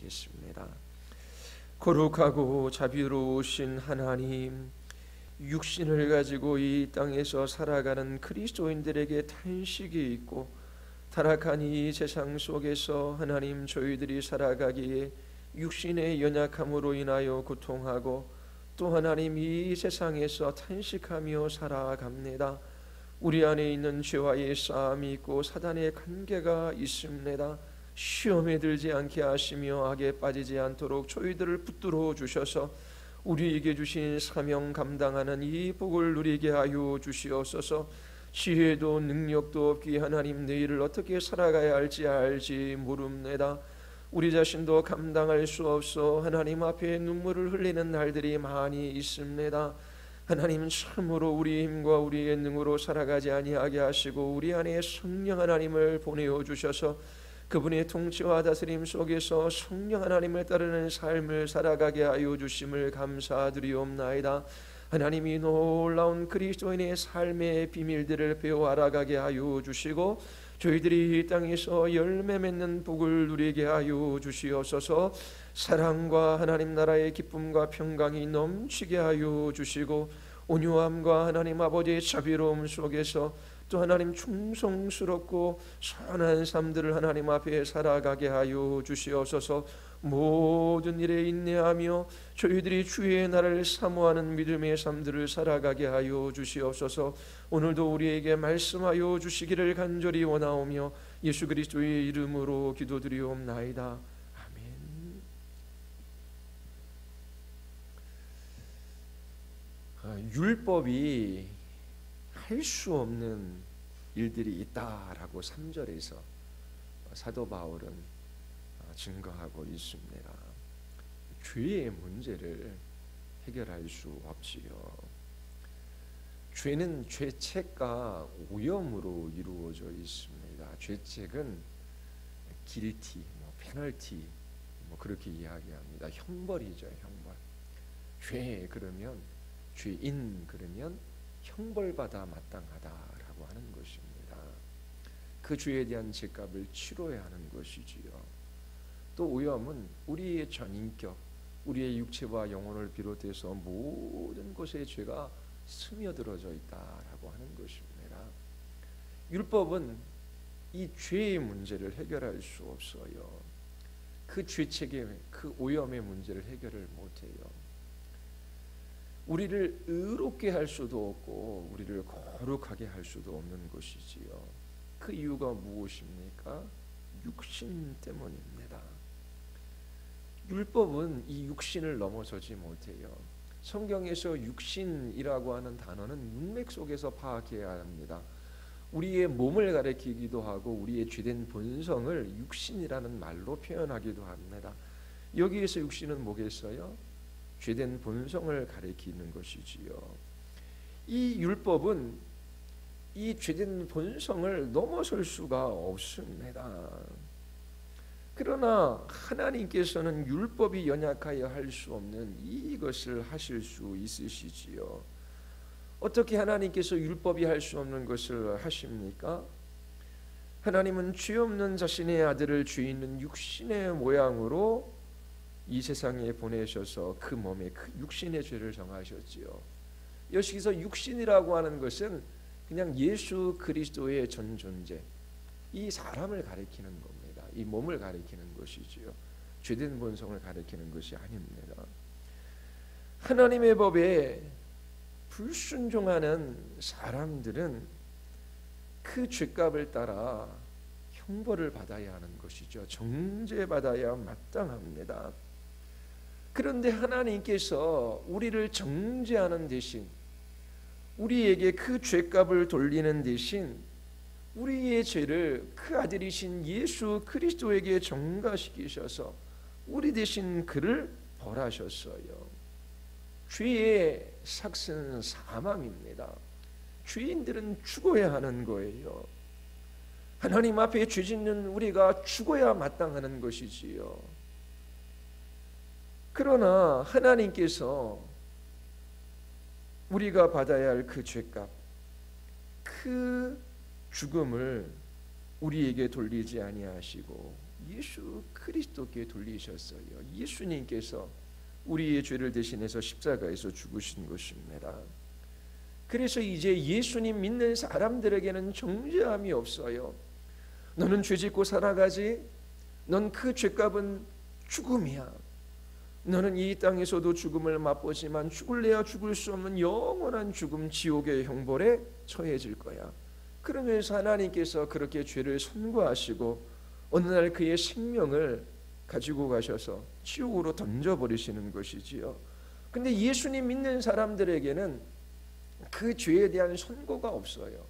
기도하겠습니다. 거룩하고 자비로우신 하나님, 육신을 가지고 이 땅에서 살아가는 그리스도인들에게 탄식이 있고 타락한 이 세상 속에서 하나님, 저희들이 살아가기에 육신의 연약함으로 인하여 고통하고 또 하나님, 이 세상에서 탄식하며 살아갑니다. 우리 안에 있는 죄와의 싸움이 있고 사단의 관계가 있습니다. 시험에 들지 않게 하시며 악에 빠지지 않도록 저희들을 붙들어 주셔서 우리에게 주신 사명 감당하는 이 복을 누리게 하여 주시옵소서. 지혜도 능력도 없기에 하나님, 내일을 어떻게 살아가야 할지 알지 모릅니다. 우리 자신도 감당할 수 없어 하나님 앞에 눈물을 흘리는 날들이 많이 있습니다. 하나님, 참으로 우리의 힘과 우리의 능으로 살아가지 아니하게 하시고 우리 안에 성령 하나님을 보내어 주셔서 그분의 통치와 다스림 속에서 성령 하나님을 따르는 삶을 살아가게 하여 주심을 감사드리옵나이다. 하나님이 놀라운 그리스도인의 삶의 비밀들을 배워 알아가게 하여 주시고 저희들이 이 땅에서 열매 맺는 복을 누리게 하여 주시옵소서. 사랑과 하나님 나라의 기쁨과 평강이 넘치게 하여 주시고 온유함과 하나님 아버지의 자비로움 속에서 또 하나님 충성스럽고 선한 삶들을 하나님 앞에 살아가게 하여 주시옵소서. 모든 일에 인내하며 저희들이 주의 나라를 사모하는 믿음의 삶들을 살아가게 하여 주시옵소서. 오늘도 우리에게 말씀하여 주시기를 간절히 원하오며 예수 그리스도의 이름으로 기도드리옵나이다. 아멘. 율법이 할 수 없는 일들이 있다라고 3절에서 사도 바울은 증거하고 있습니다. 죄의 문제를 해결할 수 없지요. 죄는 죄책과 오염으로 이루어져 있습니다. 죄책은 길티, 페널티, 그렇게 이야기합니다. 형벌이죠, 형벌. 죄 그러면 죄인 그러면 형벌받아 마땅하다라고 하는 것입니다. 그 죄에 대한 죄값을 치러야 하는 것이지요. 또 오염은 우리의 전인격, 우리의 육체와 영혼을 비롯해서 모든 곳에 죄가 스며들어져 있다라고 하는 것입니다. 율법은 이 죄의 문제를 해결할 수 없어요. 그 죄책의, 그 오염의 문제를 해결을 못해요. 우리를 의롭게 할 수도 없고 우리를 거룩하게 할 수도 없는 것이지요. 그 이유가 무엇입니까? 육신 때문입니다. 율법은 이 육신을 넘어서지 못해요. 성경에서 육신이라고 하는 단어는 문맥 속에서 파악해야 합니다. 우리의 몸을 가리키기도 하고 우리의 죄된 본성을 육신이라는 말로 표현하기도 합니다. 여기에서 육신은 뭐겠어요? 죄된 본성을 가리키는 것이지요. 이 율법은 이 죄된 본성을 넘어설 수가 없습니다. 그러나 하나님께서는 율법이 연약하여 할 수 없는 이것을 하실 수 있으시지요. 어떻게 하나님께서 율법이 할 수 없는 것을 하십니까? 하나님은 죄 없는 자신의 아들을 죄 있는 육신의 모양으로 이 세상에 보내셔서 그 몸에 그 육신의 죄를 정하셨지요. 여기서 육신이라고 하는 것은 그냥 예수 그리스도의 전 존재, 이 사람을 가리키는 겁니다. 이 몸을 가리키는 것이지요. 죄된 본성을 가리키는 것이 아닙니다. 하나님의 법에 불순종하는 사람들은 그 죄값을 따라 형벌을 받아야 하는 것이죠. 정죄받아야 마땅합니다. 그런데 하나님께서 우리를 정죄하는 대신 우리에게 그 죄값을 돌리는 대신 우리의 죄를 그 아들이신 예수 그리스도에게 전가시키셔서 우리 대신 그를 벌하셨어요. 죄의 삭은 사망입니다. 죄인들은 죽어야 하는 거예요. 하나님 앞에 죄 짓는 우리가 죽어야 마땅하는 것이지요. 그러나 하나님께서 우리가 받아야 할 그 죄값, 그 죽음을 우리에게 돌리지 아니하시고 예수 그리스도께 돌리셨어요. 예수님께서 우리의 죄를 대신해서 십자가에서 죽으신 것입니다. 그래서 이제 예수님 믿는 사람들에게는 정죄함이 없어요. 너는 죄짓고 살아가지? 넌 그 죄값은 죽음이야. 너는 이 땅에서도 죽음을 맛보지만 죽을래야 죽을 수 없는 영원한 죽음, 지옥의 형벌에 처해질 거야. 그러면서 하나님께서 그렇게 죄를 선고하시고 어느 날 그의 생명을 가지고 가셔서 지옥으로 던져버리시는 것이지요. 근데 예수님 믿는 사람들에게는 그 죄에 대한 선고가 없어요.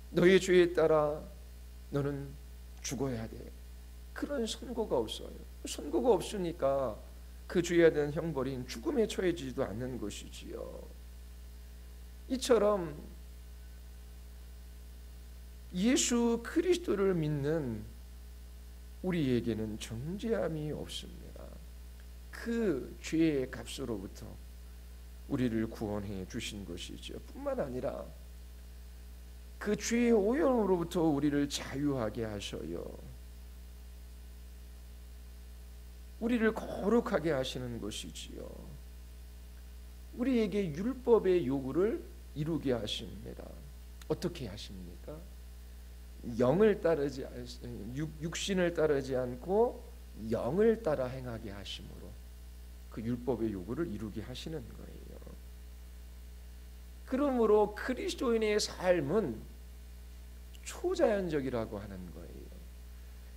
너의 죄에 따라 너는 죽어야 돼. 그런 선고가 없어요. 선고가 없으니까 그 죄에 대한 형벌인 죽음에 처해지지도 않는 것이지요. 이처럼 예수 그리스도를 믿는 우리에게는 정죄함이 없습니다. 그 죄의 값으로부터 우리를 구원해 주신 것이죠. 뿐만 아니라 그 죄의 오염으로부터 우리를 자유하게 하셔요. 우리를 거룩하게 하시는 것이지요. 우리에게 율법의 요구를 이루게 하십니다. 어떻게 하십니까? 영을 따르지 육신을 따르지 않고 영을 따라 행하게 하심으로 그 율법의 요구를 이루게 하시는 거예요. 그러므로 그리스도인의 삶은 초자연적이라고 하는 거예요.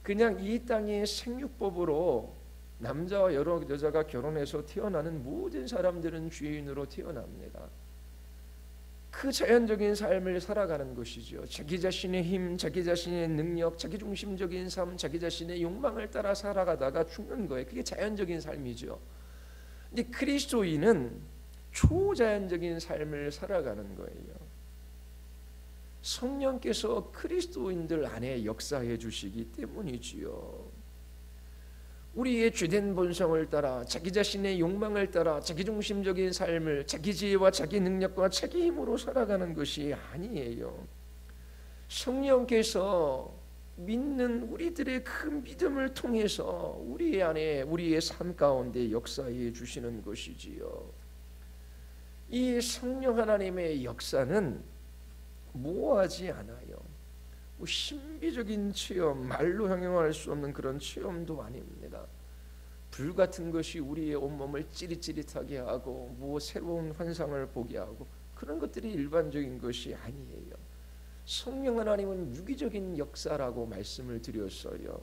그냥 이 땅의 생육법으로 남자와 여자가 결혼해서 태어나는 모든 사람들은 죄인으로 태어납니다. 그 자연적인 삶을 살아가는 것이죠. 자기 자신의 힘, 자기 자신의 능력, 자기중심적인 삶, 자기 자신의 욕망을 따라 살아가다가 죽는 거예요. 그게 자연적인 삶이죠. 근데 그리스도인은 초자연적인 삶을 살아가는 거예요. 성령께서 그리스도인들 안에 역사해 주시기 때문이지요. 우리의 죄된 본성을 따라 자기 자신의 욕망을 따라 자기중심적인 삶을 자기 지혜와 자기 능력과 자기 힘으로 살아가는 것이 아니에요. 성령께서 믿는 우리들의 그 믿음을 통해서 우리 안에 우리의 삶 가운데 역사해 주시는 것이지요. 이 성령 하나님의 역사는 모호하지 않아요. 신비적인 체험, 말로 형용할 수 없는 그런 체험도 아닙니다. 불같은 것이 우리의 온몸을 찌릿찌릿하게 하고 새로운 환상을 보게 하고 그런 것들이 일반적인 것이 아니에요. 성령 하나님은 유기적인 역사라고 말씀을 드렸어요.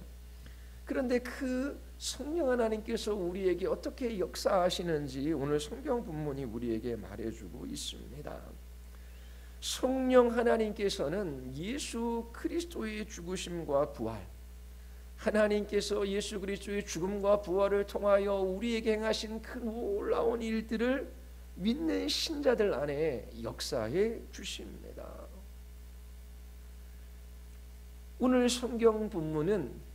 그런데 그 성령 하나님께서 우리에게 어떻게 역사하시는지 오늘 성경 본문이 우리에게 말해주고 있습니다. 성령 하나님께서는 예수 그리스도의 죽으심과 부활, 하나님께서 예수 그리스도의 죽음과 부활을 통하여 우리에게 행하신 그 놀라운 일들을 믿는 신자들 안에 역사해 주십니다. 오늘 성경 본문은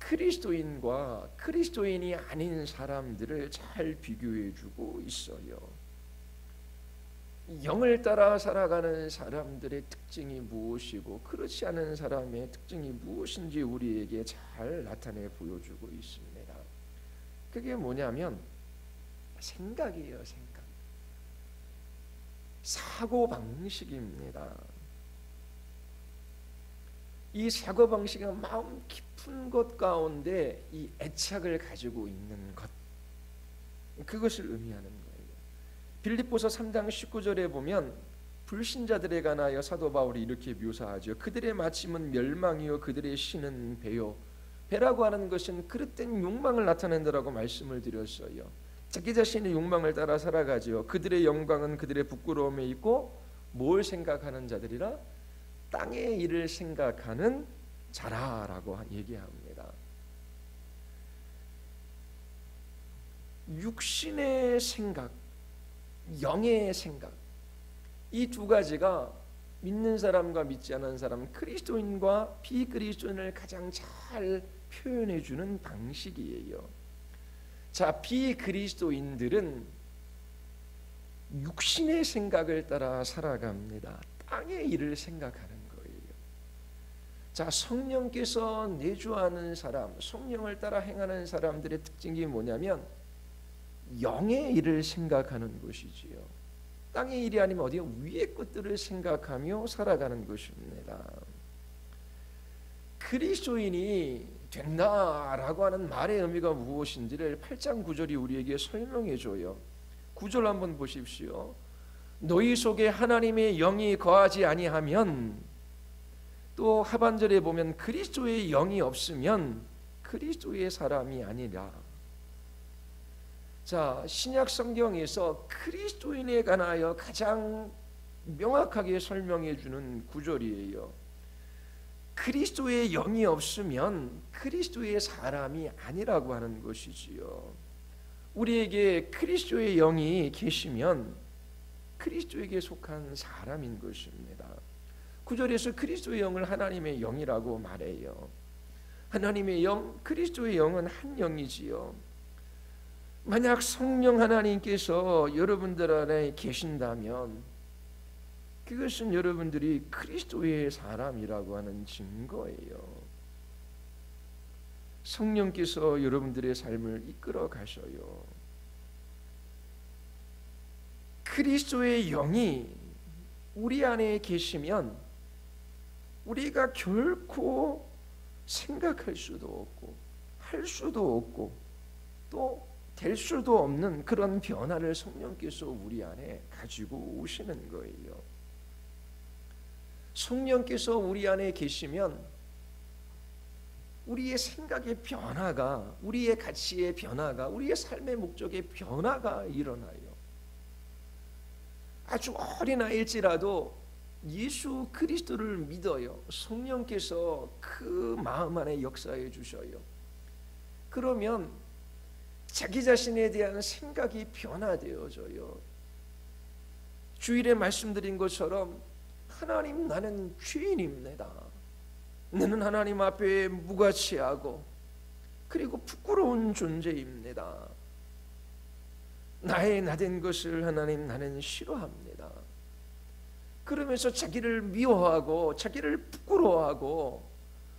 그리스도인과 그리스도인이 아닌 사람들을 잘 비교해 주고 있어요. 영을 따라 살아가는 사람들의 특징이 무엇이고 그렇지 않은 사람의 특징이 무엇인지 우리에게 잘 나타내 보여주고 있습니다. 그게 뭐냐면 생각이에요. 생각. 사고방식입니다. 이 사고방식은 마음 깊은 것 가운데 이 애착을 가지고 있는 것, 그것을 의미하는 거예요. 빌립보서 3장 19절에 보면 불신자들에 관하여 사도 바울이 이렇게 묘사하죠. 그들의 마침은 멸망이요 그들의 신은 배요. 배라고 하는 것은 그릇된 욕망을 나타낸다라고 말씀을 드렸어요. 자기 자신의 욕망을 따라 살아가죠. 그들의 영광은 그들의 부끄러움에 있고 뭘 생각하는 자들이라? 땅의 일을 생각하는 자라라고 얘기합니다. 육신의 생각, 영의 생각, 이 두 가지가 믿는 사람과 믿지 않은 사람, 그리스도인과 비그리스도인을 가장 잘 표현해 주는 방식이에요. 자, 비그리스도인들은 육신의 생각을 따라 살아갑니다. 땅의 일을 생각하는 거예요. 자, 성령께서 내주하는 사람, 성령을 따라 행하는 사람들의 특징이 뭐냐면 영의 일을 생각하는 것이지요. 땅의 일이 아니면 어디에 위의 것들을 생각하며 살아가는 것입니다. 그리스도인이 된다라고 하는 말의 의미가 무엇인지를 8장 9절이 우리에게 설명해 줘요. 9절 한번 보십시오. 너희 속에 하나님의 영이 거하지 아니하면, 또 하반절에 보면 그리스도의 영이 없으면 그리스도의 사람이 아니라. 자, 신약 성경에서 그리스도인에 관하여 가장 명확하게 설명해 주는 구절이에요. 그리스도의 영이 없으면 그리스도의 사람이 아니라고 하는 것이지요. 우리에게 그리스도의 영이 계시면 그리스도에게 속한 사람인 것입니다. 9절에서 그리스도의 영을 하나님의 영이라고 말해요. 하나님의 영, 그리스도의 영은 한 영이지요. 만약 성령 하나님께서 여러분들 안에 계신다면 그것은 여러분들이 그리스도의 사람이라고 하는 증거예요. 성령께서 여러분들의 삶을 이끌어 가셔요. 그리스도의 영이 우리 안에 계시면 우리가 결코 생각할 수도 없고 할 수도 없고 또 될 수도 없는 그런 변화를 성령께서 우리 안에 가지고 오시는 거예요. 성령께서 우리 안에 계시면 우리의 생각의 변화가, 우리의 가치의 변화가, 우리의 삶의 목적의 변화가 일어나요. 아주 어린아이일지라도 예수 그리스도를 믿어요. 성령께서 그 마음 안에 역사해 주셔요. 그러면 자기 자신에 대한 생각이 변화되어져요. 주일에 말씀드린 것처럼 하나님, 나는 죄인입니다. 나는 하나님 앞에 무가치하고 그리고 부끄러운 존재입니다. 나의 나된 것을 하나님, 나는 싫어합니다. 그러면서 자기를 미워하고 자기를 부끄러워하고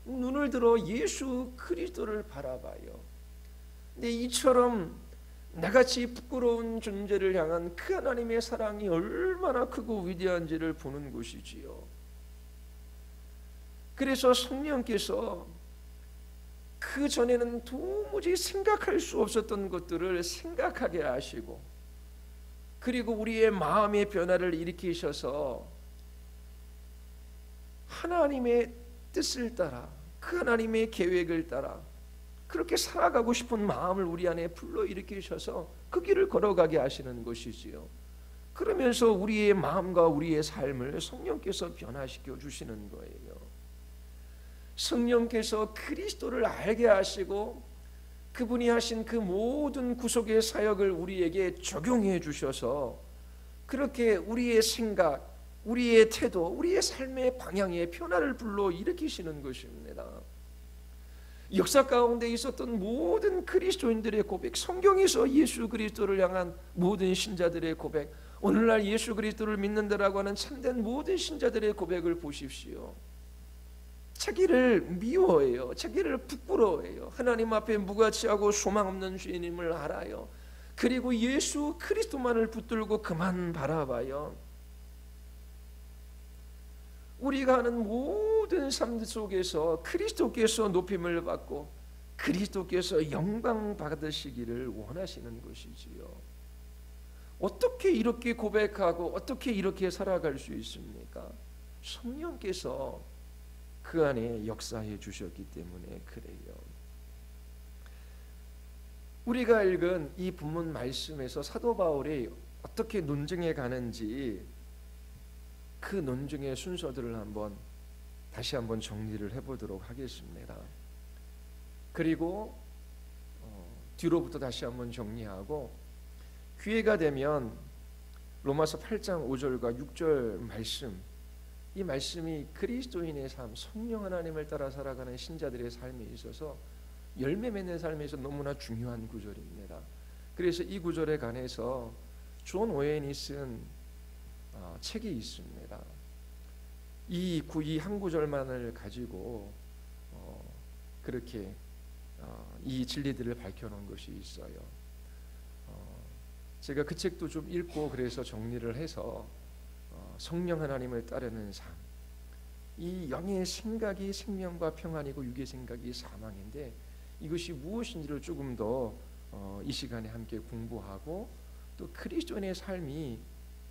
눈을 들어 예수 그리스도를 바라봐요. 근데 이처럼 나같이 부끄러운 존재를 향한 그 하나님의 사랑이 얼마나 크고 위대한지를 보는 것이지요. 그래서 성령께서 그 전에는 도무지 생각할 수 없었던 것들을 생각하게 하시고, 그리고 우리의 마음의 변화를 일으키셔서 하나님의 뜻을 따라, 그 하나님의 계획을 따라 그렇게 살아가고 싶은 마음을 우리 안에 불러일으키셔서 그 길을 걸어가게 하시는 것이지요. 그러면서 우리의 마음과 우리의 삶을 성령께서 변화시켜 주시는 거예요. 성령께서 그리스도를 알게 하시고 그분이 하신 그 모든 구속의 사역을 우리에게 적용해 주셔서 그렇게 우리의 생각, 우리의 태도, 우리의 삶의 방향에 변화를 불러일으키시는 것입니다. 역사 가운데 있었던 모든 그리스도인들의 고백, 성경에서 예수 그리스도를 향한 모든 신자들의 고백, 오늘날 예수 그리스도를 믿는다라고 하는 참된 모든 신자들의 고백을 보십시오. 자기를 미워해요. 자기를 부끄러워해요. 하나님 앞에 무가치하고 소망 없는 죄인임을 알아요. 그리고 예수 그리스도만을 붙들고 그만 바라봐요. 우리가 하는 모든 삶 속에서 그리스도께서 높임을 받고 그리스도께서 영광 받으시기를 원하시는 것이지요. 어떻게 이렇게 고백하고 어떻게 이렇게 살아갈 수 있습니까? 성령께서 그 안에 역사해 주셨기 때문에 그래요. 우리가 읽은 이 본문 말씀에서 사도 바울이 어떻게 논증해 가는지 그 논증의 순서들을 다시 한번 정리를 해보도록 하겠습니다. 그리고 뒤로부터 다시 한번 정리하고 기회가 되면 로마서 8장 5절과 6절 말씀, 이 말씀이 그리스도인의 삶, 성령 하나님을 따라 살아가는 신자들의 삶에 있어서 열매 맺는 삶에서 너무나 중요한 구절입니다. 그래서 이 구절에 관해서 존 오웬이 쓴 책이 있습니다. 이 한 구절만을 가지고 그렇게 이 진리들을 밝혀놓은 것이 있어요. 제가 그 책도 좀 읽고 그래서 정리를 해서 성령 하나님을 따르는 삶, 이 영의 생각이 생명과 평안이고 육의 생각이 사망인데 이것이 무엇인지를 조금 더 이 시간에 함께 공부하고 또 그리스도인의 삶이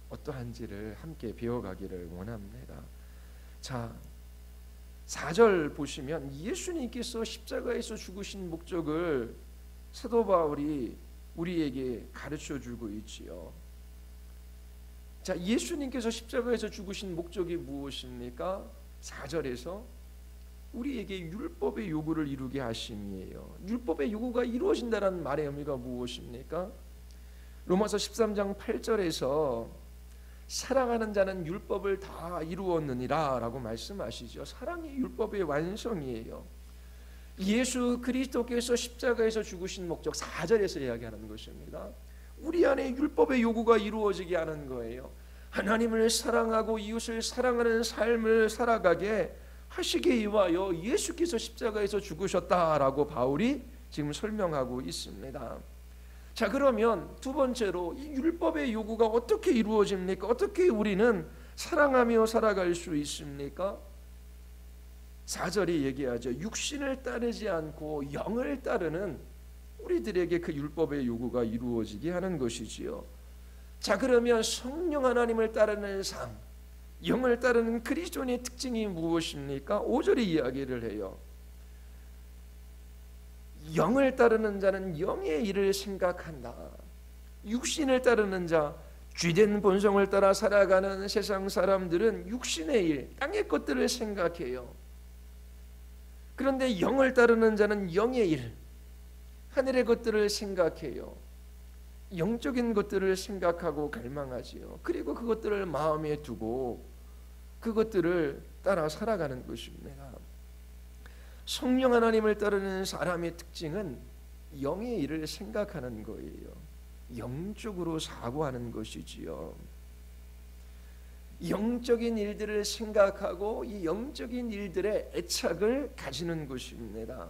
어떠한지를 함께 배워가기를 원합니다. 자, 4절 보시면 예수님께서 십자가에서 죽으신 목적을 사도 바울이 우리에게 가르쳐주고 있지요. 자, 예수님께서 십자가에서 죽으신 목적이 무엇입니까? 4절에서 우리에게 율법의 요구를 이루게 하심이에요. 율법의 요구가 이루어진다는 말의 의미가 무엇입니까? 로마서 13장 8절에서 사랑하는 자는 율법을 다 이루었느니라 라고 말씀하시죠. 사랑이 율법의 완성이에요. 예수 그리스도께서 십자가에서 죽으신 목적 4절에서 이야기하는 것입니다. 우리 안에 율법의 요구가 이루어지게 하는 거예요. 하나님을 사랑하고 이웃을 사랑하는 삶을 살아가게 하시기 위하여 예수께서 십자가에서 죽으셨다라고 바울이 지금 설명하고 있습니다. 자, 그러면 두 번째로 이 율법의 요구가 어떻게 이루어집니까? 어떻게 우리는 사랑하며 살아갈 수 있습니까? 4절이 얘기하죠. 육신을 따르지 않고 영을 따르는 우리들에게 그 율법의 요구가 이루어지게 하는 것이지요. 자, 그러면 성령 하나님을 따르는 삶, 영을 따르는 그리스도인의 특징이 무엇입니까? 5절이 이야기를 해요. 영을 따르는 자는 영의 일을 생각한다. 육신을 따르는 자, 쥐된 본성을 따라 살아가는 세상 사람들은 육신의 일, 땅의 것들을 생각해요. 그런데 영을 따르는 자는 영의 일, 하늘의 것들을 생각해요. 영적인 것들을 생각하고 갈망하지요. 그리고 그것들을 마음에 두고 그것들을 따라 살아가는 것입니다. 성령 하나님을 따르는 사람의 특징은 영의 일을 생각하는 거예요. 영적으로 사고하는 것이지요. 영적인 일들을 생각하고 이 영적인 일들의 애착을 가지는 것입니다.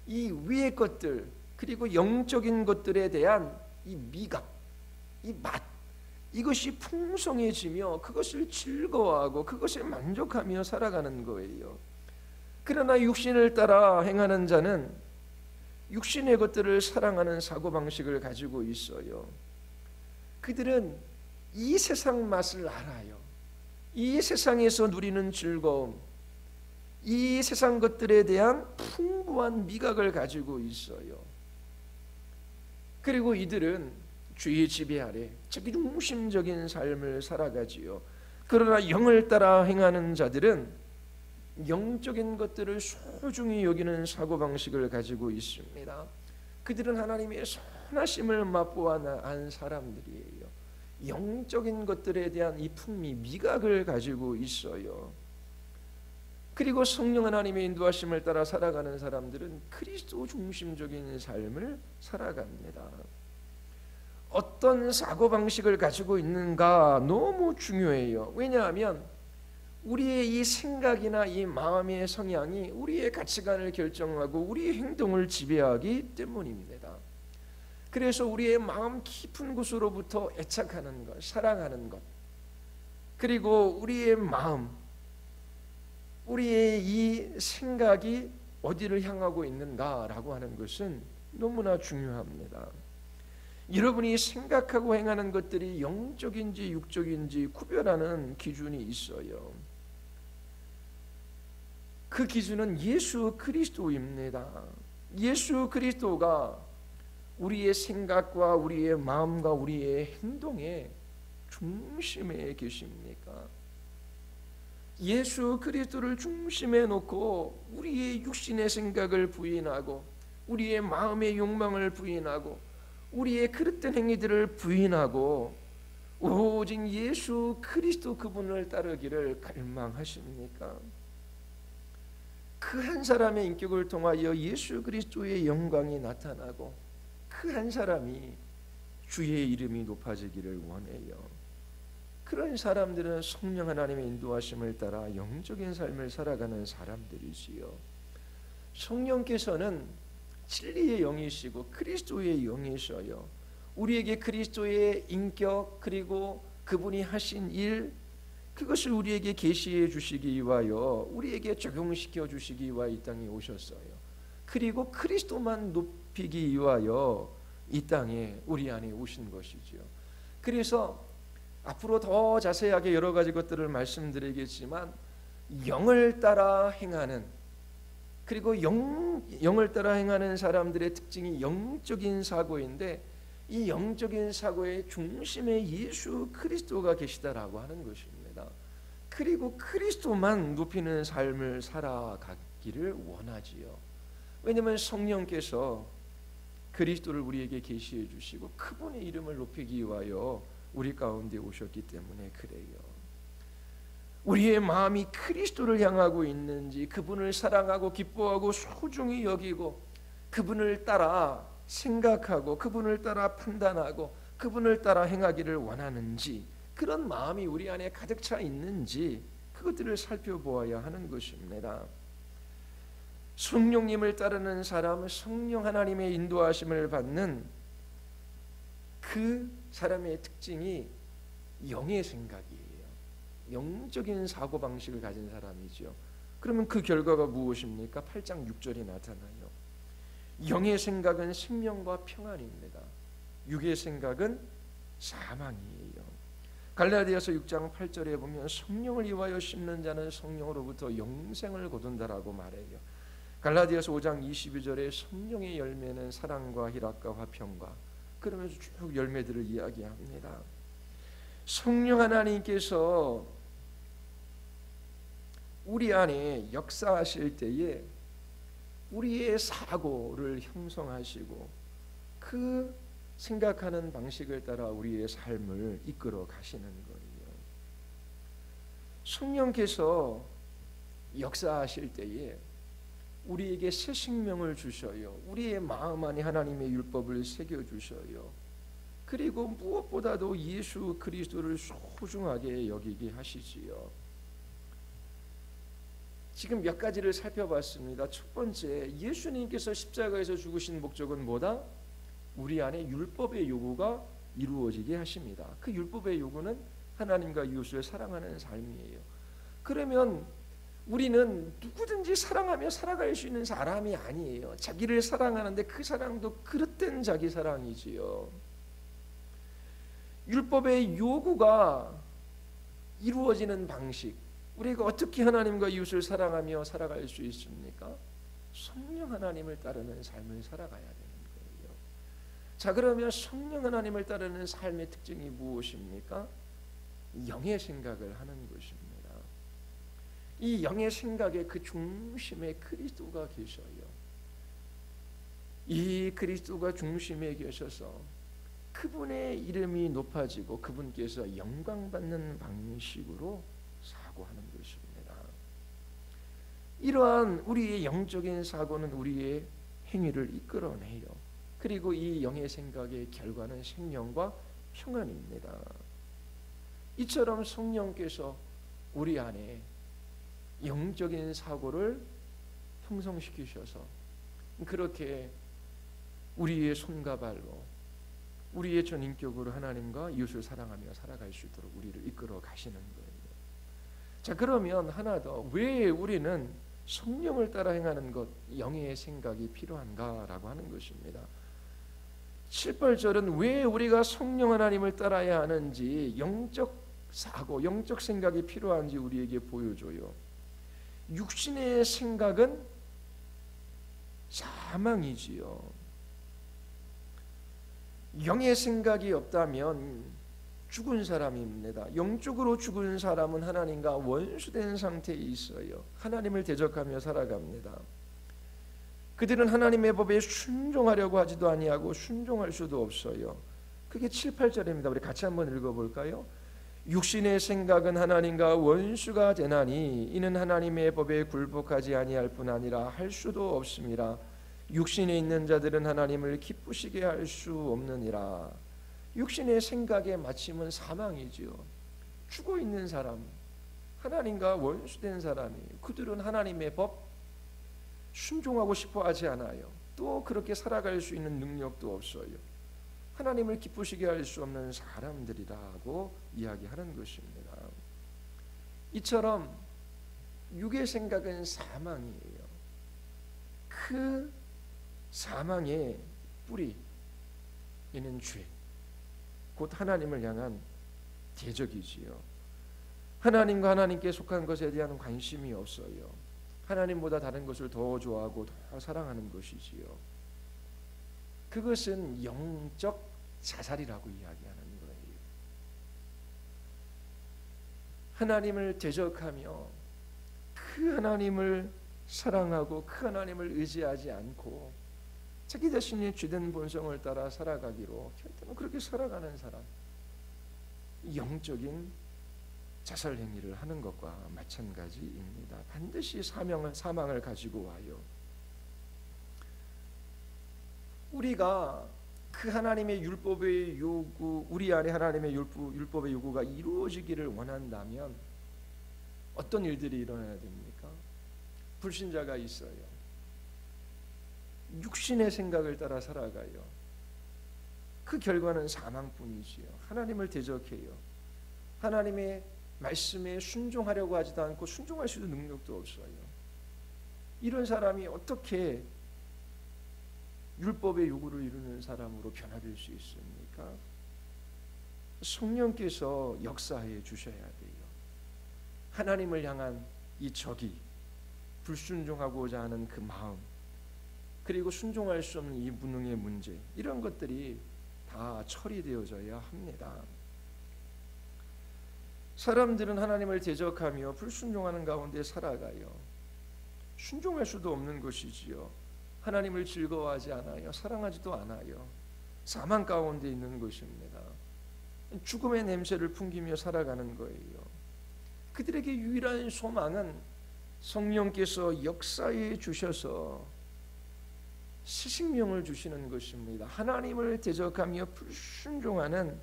이 위의 것들 그리고 영적인 것들에 대한 이 미각, 이 맛, 이것이 풍성해지며 그것을 즐거워하고 그것에 만족하며 살아가는 거예요. 그러나 육신을 따라 행하는 자는 육신의 것들을 사랑하는 사고방식을 가지고 있어요. 그들은 이 세상 맛을 알아요. 이 세상에서 누리는 즐거움, 이 세상 것들에 대한 풍부한 미각을 가지고 있어요. 그리고 이들은 주의 지배 아래 자기 중심적인 삶을 살아가지요. 그러나 영을 따라 행하는 자들은 영적인 것들을 소중히 여기는 사고방식을 가지고 있습니다. 그들은 하나님의 선하심을 맛보아한 사람들이에요. 영적인 것들에 대한 이 풍미, 미각을 가지고 있어요. 그리고 성령 하나님의 인도하심을 따라 살아가는 사람들은 그리스도 중심적인 삶을 살아갑니다. 어떤 사고방식을 가지고 있는가 너무 중요해요. 왜냐하면 우리의 이 생각이나 이 마음의 성향이 우리의 가치관을 결정하고 우리의 행동을 지배하기 때문입니다. 그래서 우리의 마음 깊은 곳으로부터 애착하는 것, 사랑하는 것, 그리고 우리의 마음, 우리의 이 생각이 어디를 향하고 있는가라고 하는 것은 너무나 중요합니다. 여러분이 생각하고 행하는 것들이 영적인지 육적인지 구별하는 기준이 있어요. 그 기준은 예수 그리스도입니다. 예수 그리스도가 우리의 생각과 우리의 마음과 우리의 행동의 중심에 계십니까? 예수 그리스도를 중심에 놓고 우리의 육신의 생각을 부인하고 우리의 마음의 욕망을 부인하고 우리의 그릇된 행위들을 부인하고 오직 예수 그리스도 그분을 따르기를 갈망하십니까? 그 한 사람의 인격을 통하여 예수 그리스도의 영광이 나타나고 그 한 사람이 주의 이름이 높아지기를 원해요. 그런 사람들은 성령 하나님의 인도하심을 따라 영적인 삶을 살아가는 사람들이지요. 성령께서는 진리의 영이시고 그리스도의 영이셔요. 우리에게 그리스도의 인격 그리고 그분이 하신 일, 그것을 우리에게 계시해 주시기 위하여, 우리에게 적용시켜 주시기 위하여 이 땅에 오셨어요. 그리고 그리스도만 높이기 위하여 이 땅에 우리 안에 오신 것이죠. 그래서 앞으로 더 자세하게 여러 가지 것들을 말씀드리겠지만, 영을 따라 행하는, 그리고 영을 따라 행하는 사람들의 특징이 영적인 사고인데, 이 영적인 사고의 중심에 예수 그리스도가 계시다라고 하는 것입니다. 그리고 그리스도만 높이는 삶을 살아가기를 원하지요. 왜냐하면 성령께서 그리스도를 우리에게 계시해 주시고 그분의 이름을 높이기 위하여 우리 가운데 오셨기 때문에 그래요. 우리의 마음이 그리스도를 향하고 있는지, 그분을 사랑하고 기뻐하고 소중히 여기고 그분을 따라 생각하고 그분을 따라 판단하고 그분을 따라 행하기를 원하는지, 그런 마음이 우리 안에 가득 차 있는지 그것들을 살펴보아야 하는 것입니다. 성령님을 따르는 사람은 성령 하나님의 인도하심을 받는 그 사람의 특징이 영의 생각이에요. 영적인 사고방식을 가진 사람이죠. 그러면 그 결과가 무엇입니까? 8장 6절이 나타나요. 영의 생각은 생명과 평안입니다. 육의 생각은 사망이에요. 갈라디아서 6장 8절에 보면 성령을 위하여 심는 자는 성령으로부터 영생을 거둔다라고 말해요. 갈라디아서 5장 22절에 성령의 열매는 사랑과 희락과 화평과, 그러면서 쭉 열매들을 이야기합니다. 성령 하나님께서 우리 안에 역사하실 때에 우리의 사고를 형성하시고 그 생각하는 방식을 따라 우리의 삶을 이끌어 가시는 거예요. 성령께서 역사하실 때에 우리에게 새 생명을 주셔요. 우리의 마음 안에 하나님의 율법을 새겨 주셔요. 그리고 무엇보다도 예수 그리스도를 소중하게 여기게 하시지요. 지금 몇 가지를 살펴봤습니다. 첫 번째, 예수님께서 십자가에서 죽으신 목적은 뭐다? 우리 안에 율법의 요구가 이루어지게 하십니다. 그 율법의 요구는 하나님과 이웃을 사랑하는 삶이에요. 그러면 우리는 누구든지 사랑하며 살아갈 수 있는 사람이 아니에요. 자기를 사랑하는데 그 사랑도 그릇된 자기 사랑이지요. 율법의 요구가 이루어지는 방식, 우리가 어떻게 하나님과 이웃을 사랑하며 살아갈 수 있습니까? 성령 하나님을 따르는 삶을 살아가야 되는 거예요. 자, 그러면 성령 하나님을 따르는 삶의 특징이 무엇입니까? 영의 생각을 하는 것입니다. 이 영의 생각의 그 중심에 그리스도가 계셔요. 이 그리스도가 중심에 계셔서 그분의 이름이 높아지고 그분께서 영광받는 방식으로 사고하는 것입니다. 이러한 우리의 영적인 사고는 우리의 행위를 이끌어내요. 그리고 이 영의 생각의 결과는 생명과 평안입니다. 이처럼 성령께서 우리 안에 영적인 사고를 형성시키셔서 그렇게 우리의 손과 발로, 우리의 전인격으로 하나님과 이웃을 사랑하며 살아갈 수 있도록 우리를 이끌어 가시는 거예요. 자, 그러면 하나 더, 왜 우리는 성령을 따라 행하는 것, 영의 생각이 필요한가라고 하는 것입니다. 7, 8절은 왜 우리가 성령 하나님을 따라야 하는지, 영적 사고, 영적 생각이 필요한지 우리에게 보여줘요. 육신의 생각은 사망이지요. 영의 생각이 없다면 죽은 사람입니다. 영적으로 죽은 사람은 하나님과 원수된 상태에 있어요. 하나님을 대적하며 살아갑니다. 그들은 하나님의 법에 순종하려고 하지도 아니하고 순종할 수도 없어요. 그게 7, 8절입니다. 우리 같이 한번 읽어볼까요? 육신의 생각은 하나님과 원수가 되나니 이는 하나님의 법에 굴복하지 아니할 뿐 아니라 할 수도 없음이라. 육신에 있는 자들은 하나님을 기쁘시게 할 수 없느니라. 육신의 생각의 마침은 사망이지요. 죽어 있는 사람, 하나님과 원수된 사람이에요. 그들은 하나님의 법 순종하고 싶어 하지 않아요. 또 그렇게 살아갈 수 있는 능력도 없어요. 하나님을 기쁘시게 할 수 없는 사람들이라고 이야기하는 것입니다. 이처럼 육의 생각은 사망이에요. 그 사망의 뿌리에는 죄, 곧 하나님을 향한 대적이지요. 하나님과 하나님께 속한 것에 대한 관심이 없어요. 하나님보다 다른 것을 더 좋아하고 더 사랑하는 것이지요. 그것은 영적 자살이라고 이야기하는 거예요. 하나님을 대적하며 그 하나님을 사랑하고 그 하나님을 의지하지 않고 자기 자신의 죄된 본성을 따라 살아가기로 결단하고 그렇게 살아가는 사람, 영적인 자살 행위를 하는 것과 마찬가지입니다. 반드시 사망을 가지고 와요. 우리가 그 하나님의 율법의 요구, 우리 안에 하나님의 율법의 요구가 이루어지기를 원한다면 어떤 일들이 일어나야 됩니까? 불신자가 있어요. 육신의 생각을 따라 살아가요. 그 결과는 사망뿐이지요. 하나님을 대적해요. 하나님의 말씀에 순종하려고 하지도 않고 순종할 수 있는 능력도 없어요. 이런 사람이 어떻게 율법의 요구를 이루는 사람으로 변화될 수 있습니까? 성령께서 역사해 주셔야 돼요. 하나님을 향한 이 적이 불순종하고자 하는 그 마음, 그리고 순종할 수 없는 이 무능의 문제, 이런 것들이 다 처리되어져야 합니다. 사람들은 하나님을 대적하며 불순종하는 가운데 살아가요. 순종할 수도 없는 것이지요. 하나님을 즐거워하지 않아요. 사랑하지도 않아요. 사망 가운데 있는 것입니다. 죽음의 냄새를 풍기며 살아가는 거예요. 그들에게 유일한 소망은 성령께서 역사해 주셔서 새 생명을 주시는 것입니다. 하나님을 대적하며 불순종하는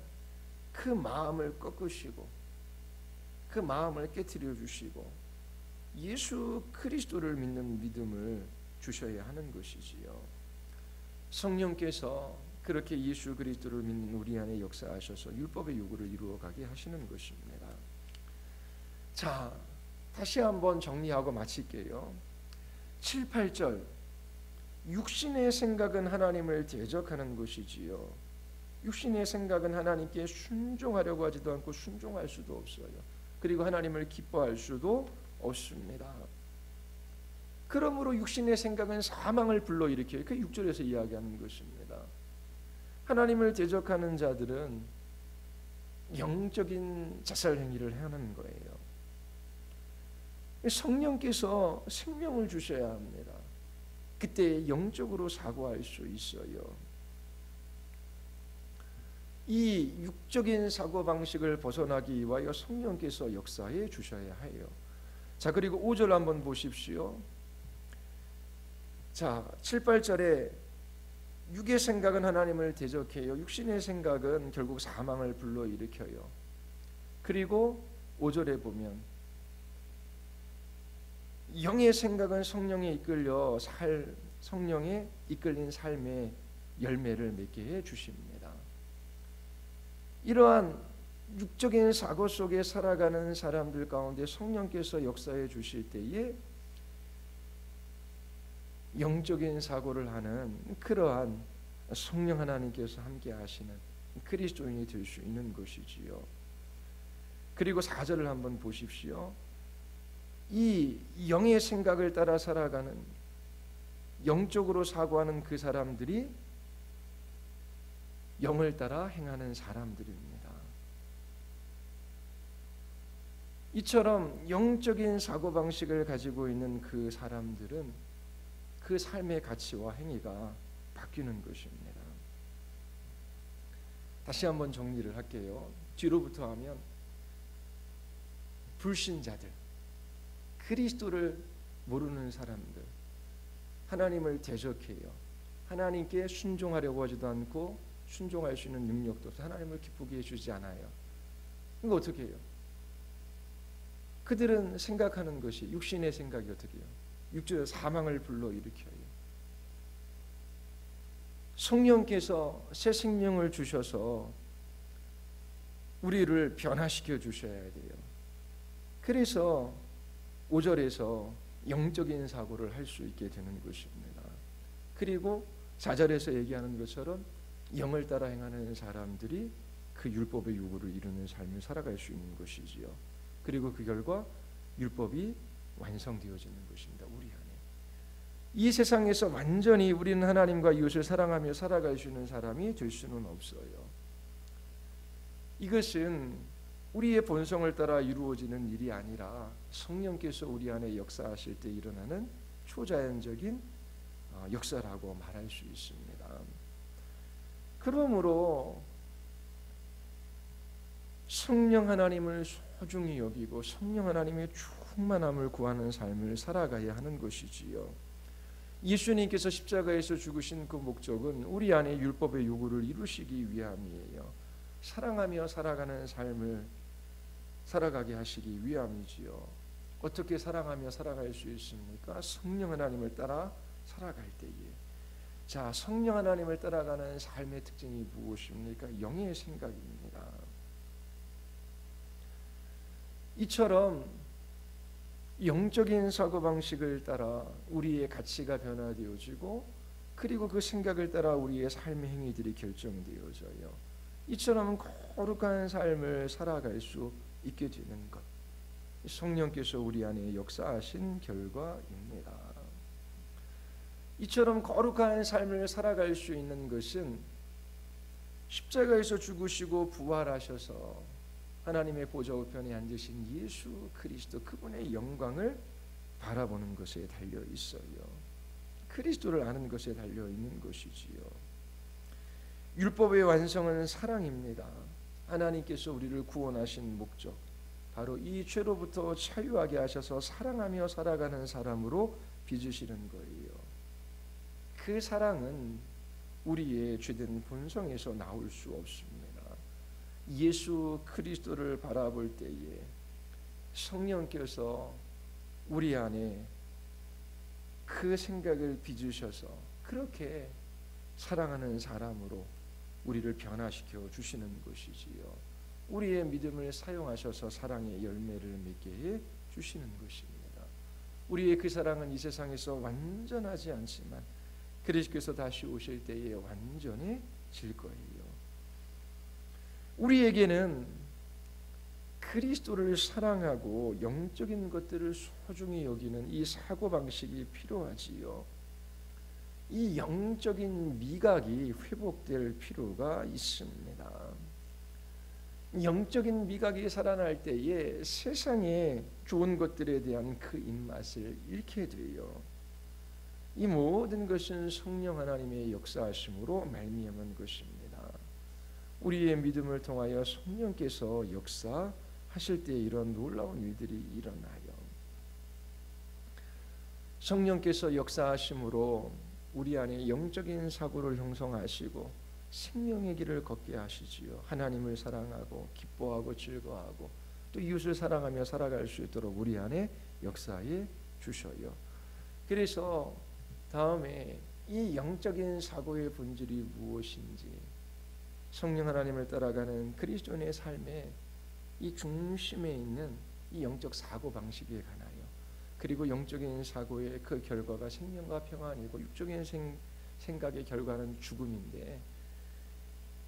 그 마음을 꺾으시고 그 마음을 깨트려 주시고 예수 그리스도를 믿는 믿음을 주셔야 하는 것이지요. 성령께서 그렇게 예수 그리스도를 믿는 우리 안에 역사하셔서 율법의 요구를 이루어가게 하시는 것입니다. 자, 다시 한번 정리하고 마칠게요. 7, 8절, 육신의 생각은 하나님을 대적하는 것이지요. 육신의 생각은 하나님께 순종하려고 하지도 않고 순종할 수도 없어요. 그리고 하나님을 기뻐할 수도 없습니다. 그러므로 육신의 생각은 사망을 불러일으켜요. 그 6절에서 이야기하는 것입니다. 하나님을 대적하는 자들은 영적인 자살 행위를 하는 거예요. 성령께서 생명을 주셔야 합니다. 그때 영적으로 사고할 수 있어요. 이 육적인 사고방식을 벗어나기 위하여 성령께서 역사해 주셔야 해요. 자, 그리고 5절 한번 보십시오. 자, 7, 8절에 육의 생각은 하나님을 대적해요. 육신의 생각은 결국 사망을 불러일으켜요. 그리고 5절에 보면 영의 생각은 성령에 이끌려 성령에 이끌린 삶의 열매를 맺게 해 주십니다. 이러한 육적인 사고 속에 살아가는 사람들 가운데 성령께서 역사해 주실 때에 영적인 사고를 하는 그러한 성령 하나님께서 함께 하시는 그리스도인이 될 수 있는 것이지요. 그리고 4절을 한번 보십시오. 이 영의 생각을 따라 살아가는, 영적으로 사고하는 그 사람들이 영을 따라 행하는 사람들입니다. 이처럼 영적인 사고방식을 가지고 있는 그 사람들은 그 삶의 가치와 행위가 바뀌는 것입니다. 다시 한번 정리를 할게요. 뒤로부터 하면 불신자들, 그리스도를 모르는 사람들, 하나님을 대적해요. 하나님께 순종하려고 하지도 않고 순종할 수 있는 능력도 없어. 하나님을 기쁘게 해주지 않아요. 이거 어떻게 해요? 그들은 생각하는 것이 육신의 생각이 어떻게 해요? 6절 사망을 불러일으켜요. 성령께서 새 생명을 주셔서 우리를 변화시켜 주셔야 돼요. 그래서 5절에서 영적인 사고를 할 수 있게 되는 것입니다. 그리고 4절에서 얘기하는 것처럼 영을 따라 행하는 사람들이 그 율법의 요구를 이루는 삶을 살아갈 수 있는 것이지요. 그리고 그 결과 율법이 완성되어지는 것입니다. 우리 안에. 이 세상에서 완전히 우리는 하나님과 이웃을 사랑하며 살아갈 수 있는 사람이 될 수는 없어요. 이것은 우리의 본성을 따라 이루어지는 일이 아니라 성령께서 우리 안에 역사하실 때 일어나는 초자연적인 역사라고 말할 수 있습니다. 그러므로 성령 하나님을 소중히 여기고 성령 하나님의 충만함을 구하는 삶을 살아가야 하는 것이지요. 예수님께서 십자가에서 죽으신 그 목적은 우리 안에 율법의 요구를 이루시기 위함이에요. 사랑하며 살아가는 삶을 살아가게 하시기 위함이지요. 어떻게 사랑하며 살아갈 수 있습니까? 성령 하나님을 따라 살아갈 때에. 자, 성령 하나님을 따라가는 삶의 특징이 무엇입니까? 영의 생각입니다. 이처럼 영적인 사고방식을 따라 우리의 가치가 변화되어지고 그리고 그 생각을 따라 우리의 삶의 행위들이 결정되어져요. 이처럼 거룩한 삶을 살아갈 수 있게 되는 것, 성령께서 우리 안에 역사하신 결과입니다. 이처럼 거룩한 삶을 살아갈 수 있는 것은 십자가에서 죽으시고 부활하셔서 하나님의 보좌 우편에 앉으신 예수 그리스도 그분의 영광을 바라보는 것에 달려 있어요. 그리스도를 아는 것에 달려 있는 것이지요. 율법의 완성은 사랑입니다. 하나님께서 우리를 구원하신 목적, 바로 이 죄로부터 자유하게 하셔서 사랑하며 살아가는 사람으로 빚으시는 거예요. 그 사랑은 우리의 죄된 본성에서 나올 수 없습니다. 예수 그리스도를 바라볼 때에 성령께서 우리 안에 그 생각을 빚으셔서 그렇게 사랑하는 사람으로 우리를 변화시켜 주시는 것이지요. 우리의 믿음을 사용하셔서 사랑의 열매를 맺게 해 주시는 것입니다. 우리의 그 사랑은 이 세상에서 완전하지 않지만 그리스도께서 다시 오실 때에 완전해질 거예요. 우리에게는 그리스도를 사랑하고 영적인 것들을 소중히 여기는 이 사고방식이 필요하지요. 이 영적인 미각이 회복될 필요가 있습니다. 영적인 미각이 살아날 때에 세상의 좋은 것들에 대한 그 입맛을 잃게 돼요. 이 모든 것은 성령 하나님의 역사하심으로 말미암은 것입니다. 우리의 믿음을 통하여 성령께서 역사하실 때 이런 놀라운 일들이 일어나요. 성령께서 역사하심으로 우리 안에 영적인 사고를 형성하시고 생명의 길을 걷게 하시지요. 하나님을 사랑하고 기뻐하고 즐거워하고 또 이웃을 사랑하며 살아갈 수 있도록 우리 안에 역사해 주셔요. 그래서 다음에 이 영적인 사고의 본질이 무엇인지, 성령 하나님을 따라가는 그리스도인의 삶의 이 중심에 있는 이 영적 사고 방식에 관하여, 그리고 영적인 사고의 그 결과가 생명과 평안이고 육적인 생각의 결과는 죽음인데,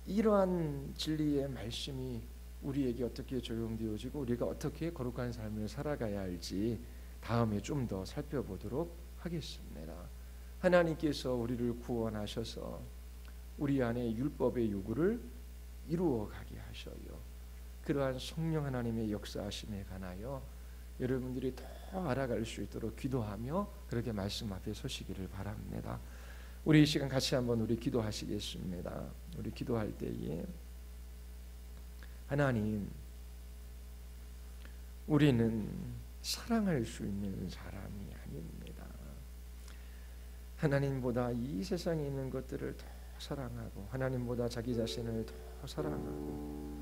이러한 진리의 말씀이 우리에게 어떻게 적용되어지고 우리가 어떻게 거룩한 삶을 살아가야 할지 다음에 좀 더 살펴보도록 하겠습니다. 하나님께서 우리를 구원하셔서 우리 안에 율법의 요구를 이루어가게 하셔요. 그러한 성령 하나님의 역사하심에 관하여 여러분들이 더 알아갈 수 있도록 기도하며 그렇게 말씀 앞에 서시기를 바랍니다. 우리 이 시간 같이 한번 우리 기도하시겠습니다. 우리 기도할 때에 하나님, 우리는 사랑할 수 있는 사람이 아닙니다. 하나님보다 이 세상에 있는 것들을 더 사랑하고 하나님보다 자기 자신을 더 사랑하고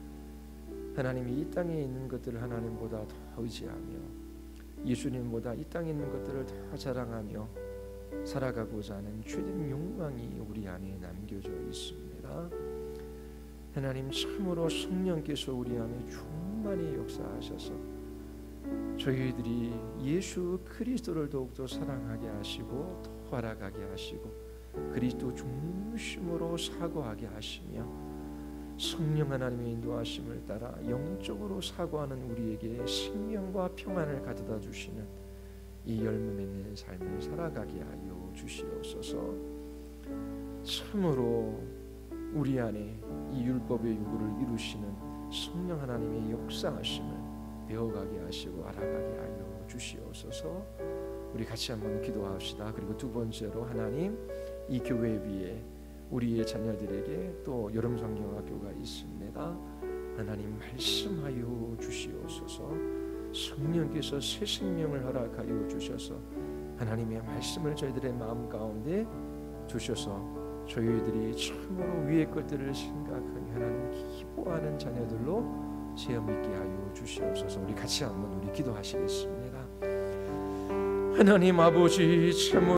하나님이 이 땅에 있는 것들을 하나님보다 더 의지하며 예수님보다 이 땅에 있는 것들을 더 자랑하며 살아가고자 하는 죄된 욕망이 우리 안에 남겨져 있습니다. 하나님, 참으로 성령께서 우리 안에 충만히 역사하셔서 저희들이 예수 그리스도를 더욱더 사랑하게 하시고 더 알아가게 하시고 그리스도 중심으로 사고하게 하시며 성령 하나님의 인도하심을 따라 영적으로 사고하는 우리에게 생명과 평안을 가져다 주시는 이 열매 맺는 삶을 살아가게 하여 주시옵소서. 참으로 우리 안에 이 율법의 요구를 이루시는 성령 하나님의 역사하심을 배워가게 하시고 알아가게 하여 주시옵소서. 우리 같이 한번 기도합시다. 그리고 두 번째로, 하나님, 이 교회 위에 우리의 자녀들에게 또 여름 성경학교가 있습니다. 하나님, 말씀하여 주시옵소서. 성령께서 새 생명을 허락하여 주셔서 하나님의 말씀을 저희들의 마음 가운데 주셔서 저희들이 참으로 위의 것들을 생각하며 하나님 기뻐하는 자녀들로 체험 있게 하여 주시옵소서. 우리 같이 한번 기도하시겠습니다. 하나님 아버지, 참으로